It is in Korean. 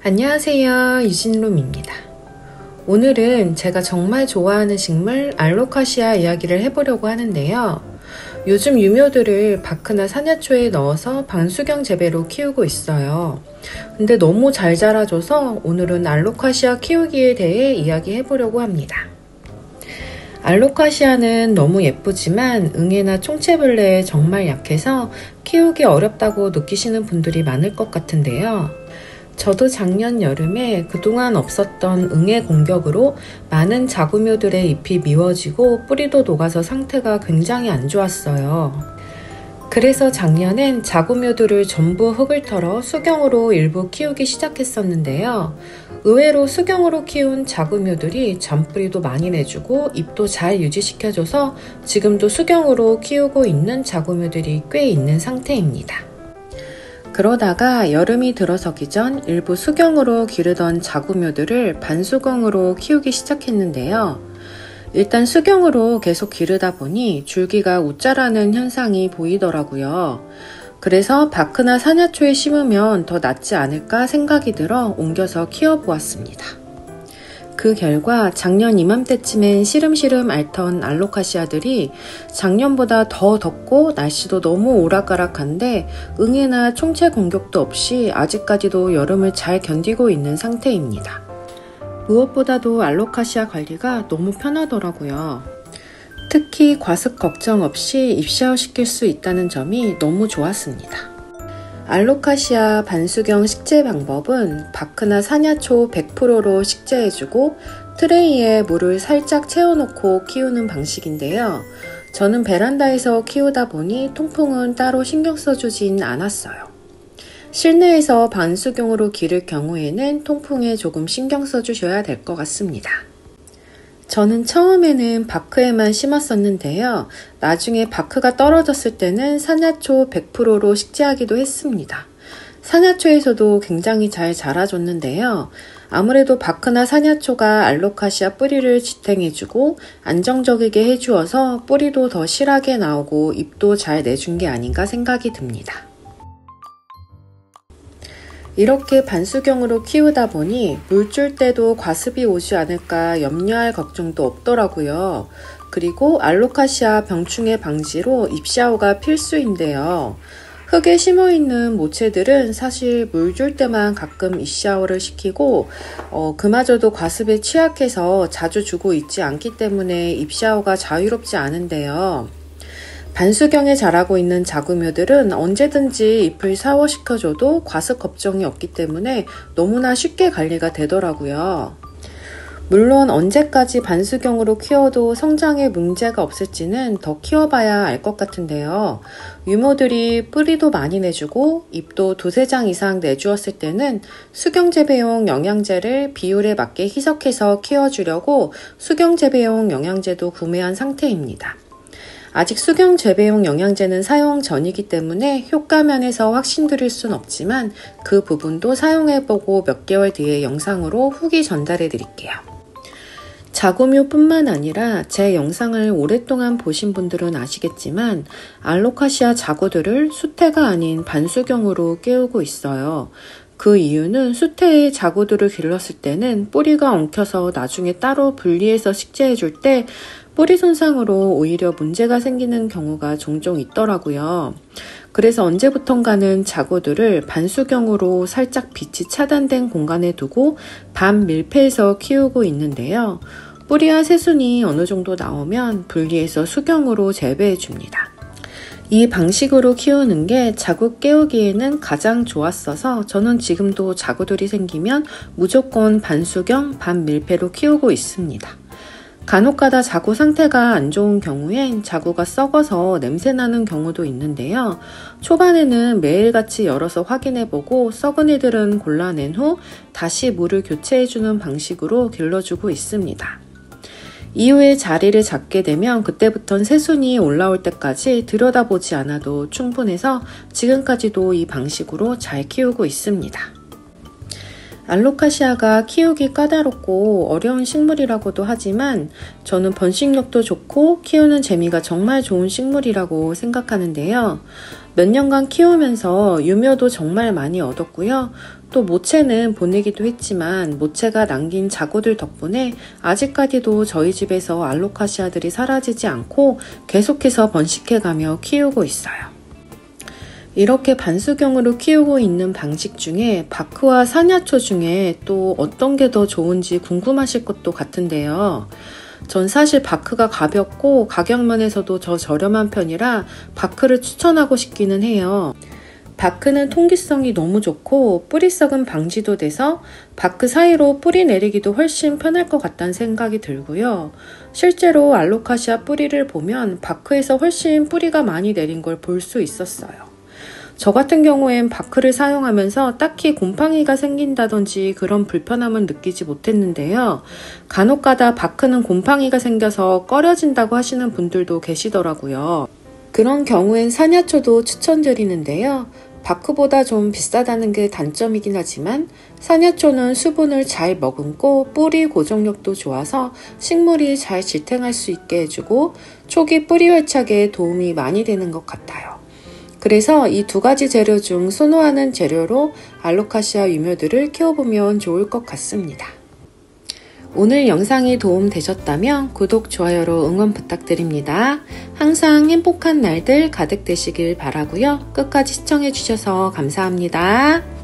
안녕하세요, 유진룸입니다. 오늘은 제가 정말 좋아하는 식물 알로카시아 이야기를 해보려고 하는데요. 요즘 유묘들을 바크나 산야초에 넣어서 반수경 재배로 키우고 있어요. 근데 너무 잘 자라줘서 오늘은 알로카시아 키우기에 대해 이야기해보려고 합니다. 알로카시아는 너무 예쁘지만 응애나 총체벌레에 정말 약해서 키우기 어렵다고 느끼시는 분들이 많을 것 같은데요. 저도 작년 여름에 그동안 없었던 응애 공격으로 많은 자구묘들의 잎이 미워지고 뿌리도 녹아서 상태가 굉장히 안 좋았어요. 그래서 작년엔 자구묘들을 전부 흙을 털어 수경으로 일부 키우기 시작했었는데요. 의외로 수경으로 키운 자구묘들이 잔뿌리도 많이 내주고 잎도 잘 유지시켜줘서 지금도 수경으로 키우고 있는 자구묘들이 꽤 있는 상태입니다. 그러다가 여름이 들어서기 전 일부 수경으로 기르던 자구묘들을 반수경으로 키우기 시작했는데요. 일단 수경으로 계속 기르다 보니 줄기가 웃자라는 현상이 보이더라고요. 그래서 바크나 산야초에 심으면 더 낫지 않을까 생각이 들어 옮겨서 키워보았습니다. 그 결과 작년 이맘때쯤엔 시름시름 앓던 알로카시아들이 작년보다 더 덥고 날씨도 너무 오락가락한데 응애나 총체 공격도 없이 아직까지도 여름을 잘 견디고 있는 상태입니다. 무엇보다도 알로카시아 관리가 너무 편하더라고요. 특히 과습 걱정 없이 잎샤워 시킬 수 있다는 점이 너무 좋았습니다. 알로카시아 반수경 식재 방법은 바크나 산야초 100%로 식재해주고 트레이에 물을 살짝 채워놓고 키우는 방식인데요. 저는 베란다에서 키우다 보니 통풍은 따로 신경 써주진 않았어요. 실내에서 반수경으로 기를 경우에는 통풍에 조금 신경 써주셔야 될 것 같습니다. 저는 처음에는 바크에만 심었었는데요. 나중에 바크가 떨어졌을 때는 산야초 100%로 식재하기도 했습니다. 산야초에서도 굉장히 잘 자라줬는데요. 아무래도 바크나 산야초가 알로카시아 뿌리를 지탱해주고 안정적이게 해주어서 뿌리도 더 실하게 나오고 잎도 잘 내준 게 아닌가 생각이 듭니다. 이렇게 반수경으로 키우다 보니 물 줄 때도 과습이 오지 않을까 염려할 걱정도 없더라고요. 그리고 알로카시아 병충해 방지로 잎샤워가 필수인데요. 흙에 심어있는 모체들은 사실 물 줄 때만 가끔 잎샤워를 시키고 그마저도 과습에 취약해서 자주 주고 있지 않기 때문에 잎샤워가 자유롭지 않은데요. 반수경에 자라고 있는 자구묘들은 언제든지 잎을 샤워시켜줘도 과습 걱정이 없기 때문에 너무나 쉽게 관리가 되더라고요. 물론 언제까지 반수경으로 키워도 성장에 문제가 없을지는 더 키워봐야 알 것 같은데요. 유모들이 뿌리도 많이 내주고 잎도 두세 장 이상 내주었을 때는 수경재배용 영양제를 비율에 맞게 희석해서 키워주려고 수경재배용 영양제도 구매한 상태입니다. 아직 수경 재배용 영양제는 사용 전이기 때문에 효과면에서 확신드릴 순 없지만 그 부분도 사용해보고 몇 개월 뒤에 영상으로 후기 전달해 드릴게요. 자구묘뿐만 아니라 제 영상을 오랫동안 보신 분들은 아시겠지만 알로카시아 자구들을 수태가 아닌 반수경으로 깨우고 있어요. 그 이유는 수태에 자구들을 길렀을 때는 뿌리가 엉켜서 나중에 따로 분리해서 식재해줄 때 뿌리 손상으로 오히려 문제가 생기는 경우가 종종 있더라고요. 그래서 언제부턴가는 자구들을 반수경으로 살짝 빛이 차단된 공간에 두고 반밀폐해서 키우고 있는데요. 뿌리와 새순이 어느 정도 나오면 분리해서 수경으로 재배해 줍니다. 이 방식으로 키우는 게 자구 깨우기에는 가장 좋았어서 저는 지금도 자구들이 생기면 무조건 반수경, 반밀폐로 키우고 있습니다. 간혹가다 자구 상태가 안 좋은 경우엔 자구가 썩어서 냄새나는 경우도 있는데요. 초반에는 매일같이 열어서 확인해보고 썩은 애들은 골라낸 후 다시 물을 교체해주는 방식으로 길러주고 있습니다. 이후에 자리를 잡게 되면 그때부턴 새순이 올라올 때까지 들여다보지 않아도 충분해서 지금까지도 이 방식으로 잘 키우고 있습니다. 알로카시아가 키우기 까다롭고 어려운 식물이라고도 하지만 저는 번식력도 좋고 키우는 재미가 정말 좋은 식물이라고 생각하는데요. 몇 년간 키우면서 유묘도 정말 많이 얻었고요. 또 모체는 보내기도 했지만 모체가 남긴 자구들 덕분에 아직까지도 저희 집에서 알로카시아들이 사라지지 않고 계속해서 번식해가며 키우고 있어요. 이렇게 반수경으로 키우고 있는 방식 중에 바크와 사냐초 중에 또 어떤 게 더 좋은지 궁금하실 것도 같은데요. 전 사실 바크가 가볍고 가격면에서도 더 저렴한 편이라 바크를 추천하고 싶기는 해요. 바크는 통기성이 너무 좋고 뿌리썩은 방지도 돼서 바크 사이로 뿌리 내리기도 훨씬 편할 것 같다는 생각이 들고요. 실제로 알로카시아 뿌리를 보면 바크에서 훨씬 뿌리가 많이 내린 걸 볼 수 있었어요. 저 같은 경우엔 바크를 사용하면서 딱히 곰팡이가 생긴다든지 그런 불편함은 느끼지 못했는데요. 간혹가다 바크는 곰팡이가 생겨서 꺼려진다고 하시는 분들도 계시더라고요. 그런 경우엔 사냐초도 추천드리는데요. 바크보다 좀 비싸다는 게 단점이긴 하지만 사냐초는 수분을 잘 머금고 뿌리 고정력도 좋아서 식물이 잘 지탱할 수 있게 해주고 초기 뿌리 활착에 도움이 많이 되는 것 같아요. 그래서 이 두 가지 재료 중 선호하는 재료로 알로카시아 유묘들을 키워보면 좋을 것 같습니다. 오늘 영상이 도움되셨다면 구독, 좋아요로 응원 부탁드립니다. 항상 행복한 날들 가득 되시길 바라고요. 끝까지 시청해주셔서 감사합니다.